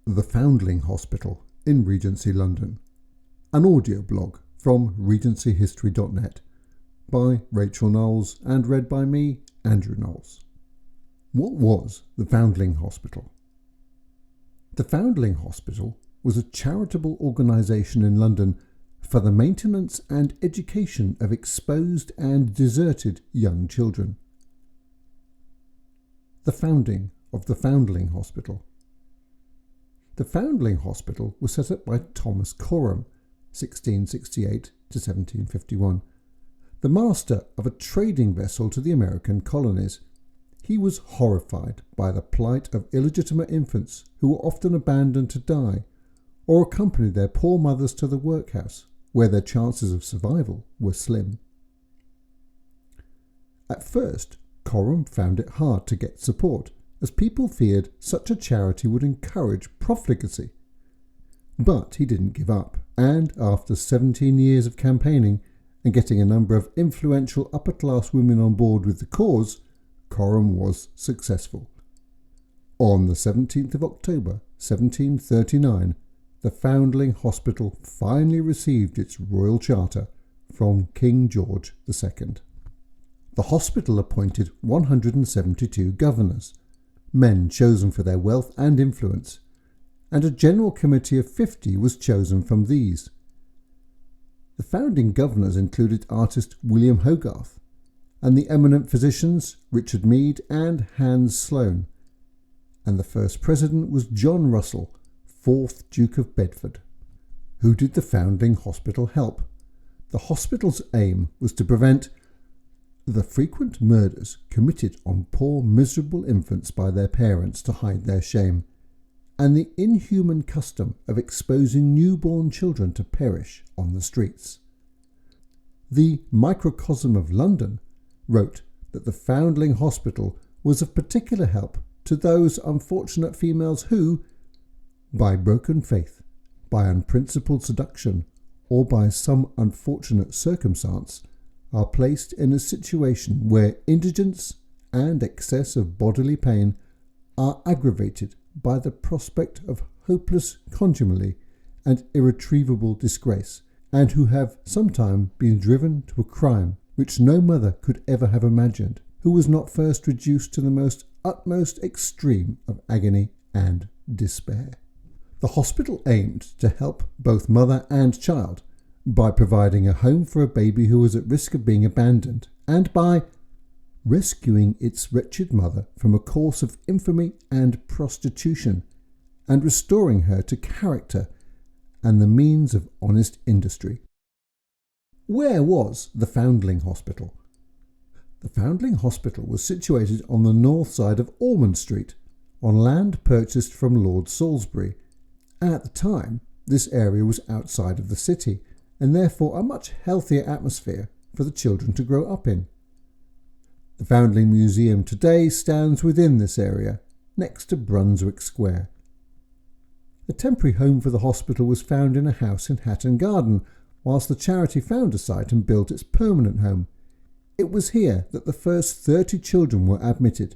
The Foundling Hospital in Regency, London. An audioblog from regencyhistory.net by Rachel Knowles and read by me, Andrew Knowles. What was the Foundling Hospital? The Foundling Hospital was a charitable organisation in London for the maintenance and education of exposed and deserted young children. The founding of the Foundling Hospital. The Foundling Hospital was set up by Thomas Caro, 1668 to 1751, the master of a trading vessel to the American colonies. He was horrified by the plight of illegitimate infants who were often abandoned to die or accompanied their poor mothers to the workhouse, where their chances of survival were slim. At first, Caro found it hard to get support, as people feared such a charity would encourage profligacy. But he didn't give up, and after 17 years of campaigning and getting a number of influential upper-class women on board with the cause, Caro was successful. On the 17th of October 1739, the Foundling Hospital finally received its royal charter from King George II. The hospital appointed 172 governors, men chosen for their wealth and influence, and a general committee of 50 was chosen from these. The founding governors included artist William Hogarth and the eminent physicians Richard Mead and Hans Sloane, and the first president was John Russell, 4th Duke of Bedford. Who did the Foundling Hospital help? The hospital's aim was to prevent the frequent murders committed on poor miserable infants by their parents to hide their shame, and the inhuman custom of exposing newborn children to perish on the streets. The Microcosm of London wrote that the Foundling Hospital was of particular help to those unfortunate females who, by broken faith, by unprincipled seduction, or by some unfortunate circumstance, are placed in a situation where indigence and excess of bodily pain are aggravated by the prospect of hopeless contumely and irretrievable disgrace, and who have sometime been driven to a crime which no mother could ever have imagined, who was not first reduced to the utmost extreme of agony and despair. The hospital aimed to help both mother and child by providing a home for a baby who was at risk of being abandoned, and by rescuing its wretched mother from a course of infamy and prostitution, and restoring her to character and the means of honest industry. Where was the Foundling Hospital? The Foundling Hospital was situated on the north side of Ormond Street, on land purchased from Lord Salisbury. At the time, this area was outside of the city, and therefore a much healthier atmosphere for the children to grow up in. The Foundling Museum today stands within this area, next to Brunswick Square. A temporary home for the hospital was found in a house in Hatton Garden, whilst the charity found a site and built its permanent home. It was here that the first 30 children were admitted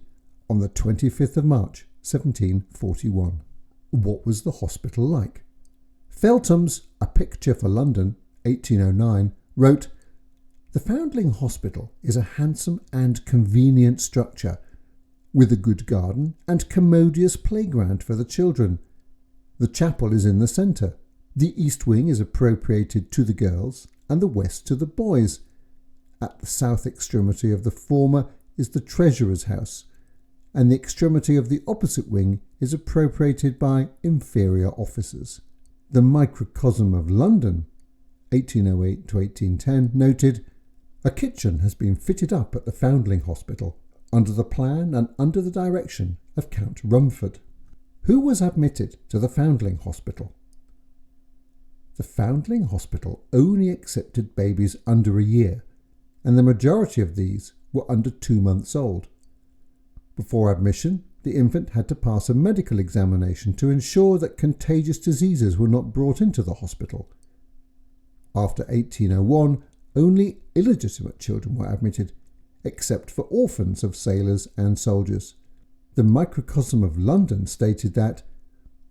on the 25th of March 1741. What was the hospital like? Feltham's A Picture for London, 1809, wrote, "The Foundling Hospital is a handsome and convenient structure, with a good garden and commodious playground for the children. The chapel is in the centre. The east wing is appropriated to the girls and the west to the boys. At the south extremity of the former is the treasurer's house, and the extremity of the opposite wing is appropriated by inferior officers." The Microcosm of London, 1808 to 1810, noted, "A kitchen has been fitted up at the Foundling Hospital, under the plan and under the direction of Count Rumford." Who was admitted to the Foundling Hospital? The Foundling Hospital only accepted babies under a year, and the majority of these were under 2 months old. Before admission, the infant had to pass a medical examination to ensure that contagious diseases were not brought into the hospital. After 1801, only illegitimate children were admitted, except for orphans of sailors and soldiers. The Microcosm of London stated that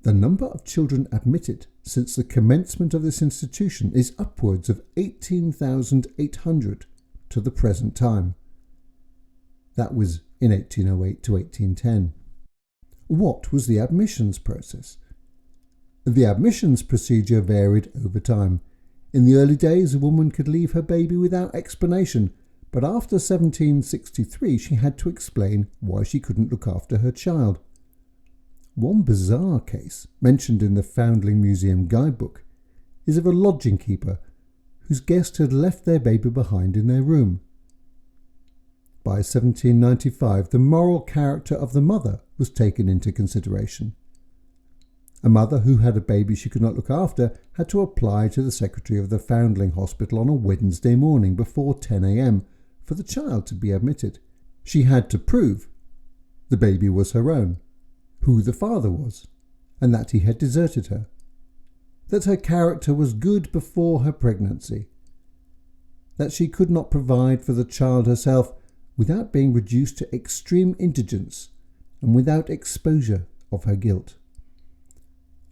The number of children admitted since the commencement of this institution is upwards of 18,800 to the present time. That was in 1808 to 1810. What was the admissions process? The admissions procedure varied over time. In the early days, a woman could leave her baby without explanation, but after 1763 she had to explain why she couldn't look after her child. One bizarre case, mentioned in the Foundling Museum guidebook, is of a lodging keeper whose guest had left their baby behind in their room. By 1795, the moral character of the mother was taken into consideration. A mother who had a baby she could not look after had to apply to the secretary of the Foundling Hospital on a Wednesday morning before 10 a.m. for the child to be admitted. She had to prove the baby was her own, who the father was, and that he had deserted her, that her character was good before her pregnancy, that she could not provide for the child herself without being reduced to extreme indigence and without exposure of her guilt,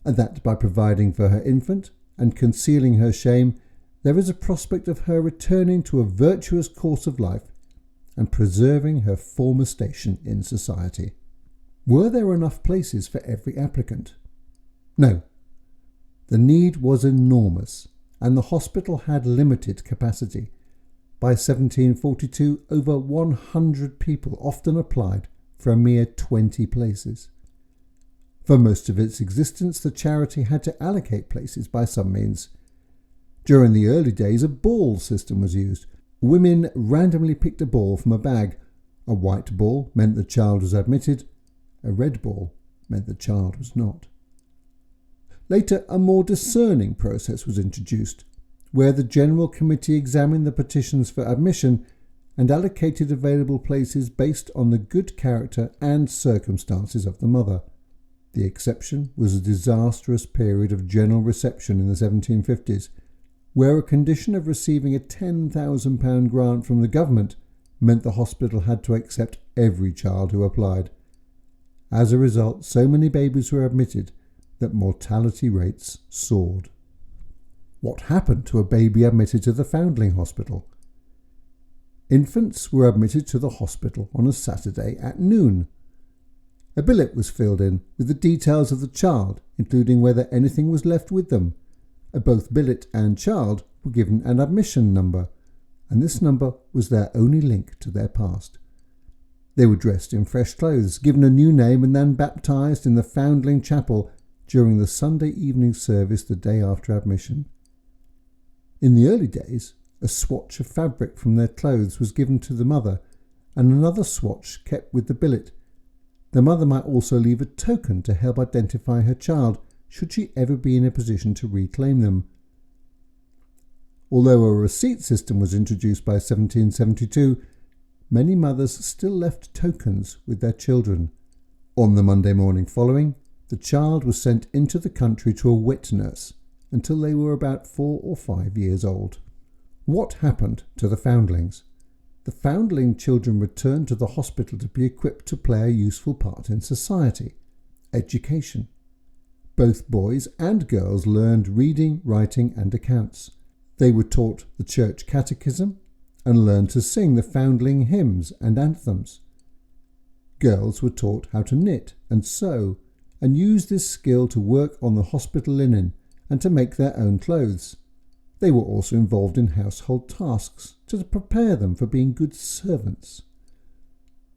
and that by providing for her infant and concealing her shame, there is a prospect of her returning to a virtuous course of life and preserving her former station in society. Were there enough places for every applicant? No. The need was enormous, and the hospital had limited capacity. By 1742, over 100 people often applied for a mere 20 places. For most of its existence, the charity had to allocate places by some means. During the early days, a ball system was used. Women randomly picked a ball from a bag. A white ball meant the child was admitted. A red ball meant the child was not. Later, a more discerning process was introduced, where the General Committee examined the petitions for admission and allocated available places based on the good character and circumstances of the mother. The exception was a disastrous period of general reception in the 1750s, where a condition of receiving a £10,000 grant from the government meant the hospital had to accept every child who applied. As a result, so many babies were admitted that mortality rates soared. What happened to a baby admitted to the Foundling Hospital? Infants were admitted to the hospital on a Saturday at noon. A billet was filled in with the details of the child, including whether anything was left with them. Both billet and child were given an admission number, and this number was their only link to their past. They were dressed in fresh clothes, given a new name, and then baptised in the Foundling Chapel during the Sunday evening service the day after admission. In the early days, a swatch of fabric from their clothes was given to the mother, and another swatch kept with the billet. The mother might also leave a token to help identify her child, should she ever be in a position to reclaim them. Although a receipt system was introduced by 1772, many mothers still left tokens with their children. On the Monday morning following, the child was sent into the country to a wet nurse until they were about 4 or 5 years old. What happened to the foundlings? The foundling children returned to the hospital to be equipped to play a useful part in society. Education. Both boys and girls learned reading, writing and accounts. They were taught the church catechism and learned to sing the foundling hymns and anthems. Girls were taught how to knit and sew and use this skill to work on the hospital linen and to make their own clothes. They were also involved in household tasks to prepare them for being good servants.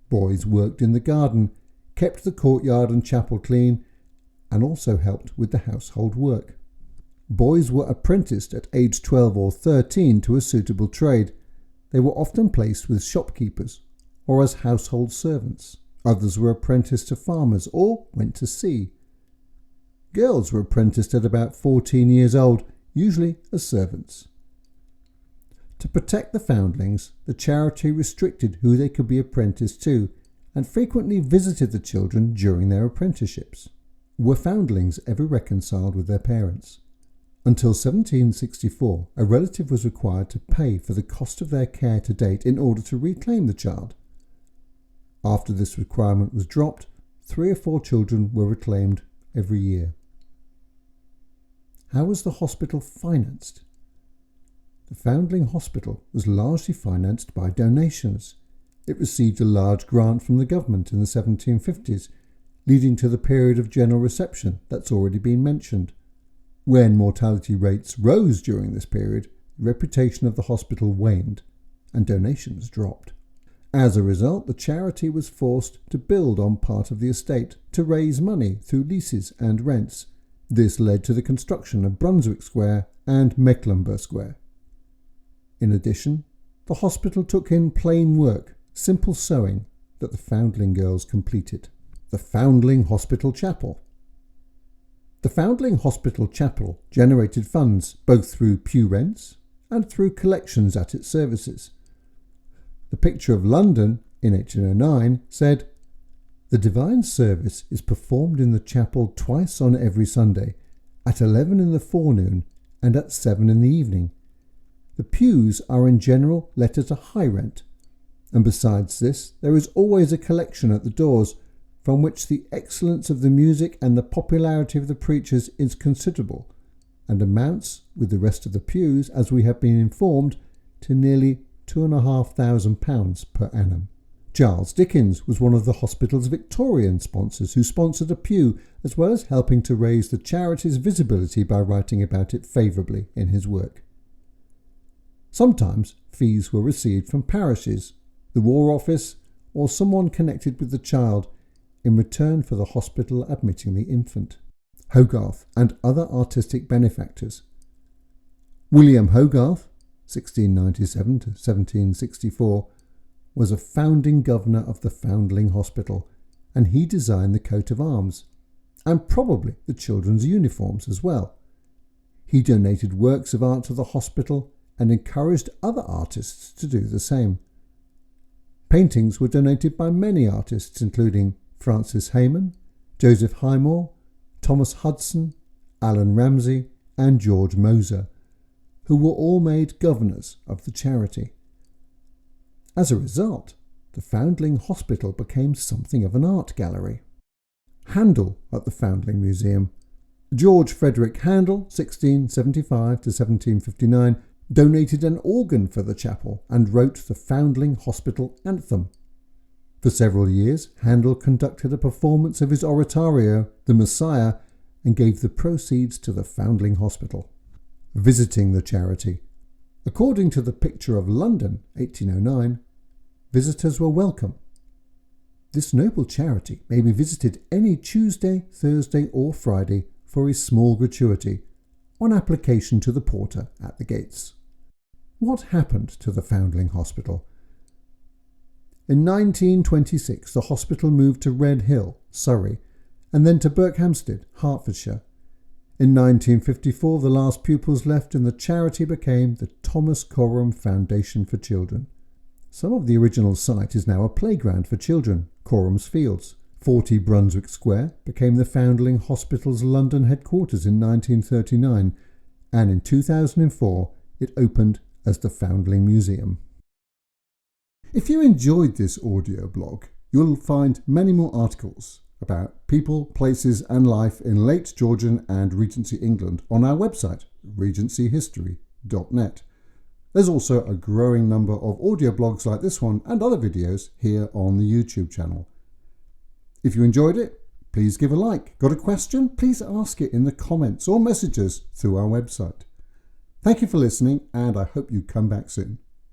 Boys worked in the garden, kept the courtyard and chapel clean, and also helped with the household work. Boys were apprenticed at age 12 or 13 to a suitable trade. They were often placed with shopkeepers or as household servants. Others were apprenticed to farmers or went to sea. Girls were apprenticed at about 14 years old, usually as servants. To protect the foundlings, the charity restricted who they could be apprenticed to and frequently visited the children during their apprenticeships. Were foundlings ever reconciled with their parents? Until 1764, a relative was required to pay for the cost of their care to date in order to reclaim the child. After this requirement was dropped, 3 or 4 children were reclaimed every year. how was the hospital financed? The Foundling Hospital was largely financed by donations. It received a large grant from the government in the 1750s, leading to the period of general reception that's already been mentioned. When mortality rates rose during this period, the reputation of the hospital waned and donations dropped. As a result, the charity was forced to build on part of the estate to raise money through leases and rents. This led to the construction of Brunswick Square and Mecklenburgh Square. In addition, the hospital took in plain work, simple sewing, that the Foundling girls completed. The Foundling Hospital Chapel. The Foundling Hospital Chapel generated funds both through pew rents and through collections at its services. The Picture of London in 1809 said, "The Divine Service is performed in the chapel twice on every Sunday, at 11 in the forenoon and at 7 in the evening. The pews are in general let at a high rent, and besides this there is always a collection at the doors, from which the excellence of the music and the popularity of the preachers is considerable, and amounts, with the rest of the pews, as we have been informed, to nearly £2,500 per annum." Charles Dickens was one of the hospital's Victorian sponsors who sponsored a pew, as well as helping to raise the charity's visibility by writing about it favourably in his work. Sometimes fees were received from parishes, the War Office, or someone connected with the child, in return for the hospital admitting the infant. Hogarth and other artistic benefactors. William Hogarth, 1697 to 1764, was a founding governor of the Foundling Hospital, and he designed the coat of arms, and probably the children's uniforms as well. He donated works of art to the hospital and encouraged other artists to do the same. Paintings were donated by many artists, including Francis Hayman, Joseph Highmore, Thomas Hudson, Allan Ramsay, and George Moser, who were all made governors of the charity. As a result, the Foundling Hospital became something of an art gallery. Handel at the Foundling Museum. George Frederic Handel, 1675 to 1759, donated an organ for the chapel and wrote the Foundling Hospital anthem. For several years, Handel conducted a performance of his oratorio, The Messiah, and gave the proceeds to the Foundling Hospital. Visiting the charity. According to the Picture of London, 1809, visitors were welcome. This noble charity may be visited any Tuesday, Thursday or Friday for a small gratuity, on application to the porter at the gates. What happened to the Foundling Hospital? In 1926, the hospital moved to Red Hill, Surrey, and then to Berkhamsted, Hertfordshire. In 1954, the last pupils left and the charity became the Thomas Coram Foundation for Children. Some of the original site is now a playground for children, Coram's Fields. 40 Brunswick Square became the Foundling Hospital's London headquarters in 1939, and in 2004 it opened as the Foundling Museum. If you enjoyed this audio blog, you'll find many more articles about people, places and life in late Georgian and Regency England on our website, regencyhistory.net. There's also a growing number of audio blogs like this one and other videos here on the YouTube channel. If you enjoyed it, please give a like. Got a question? Please ask it in the comments or messages through our website. Thank you for listening, and I hope you come back soon.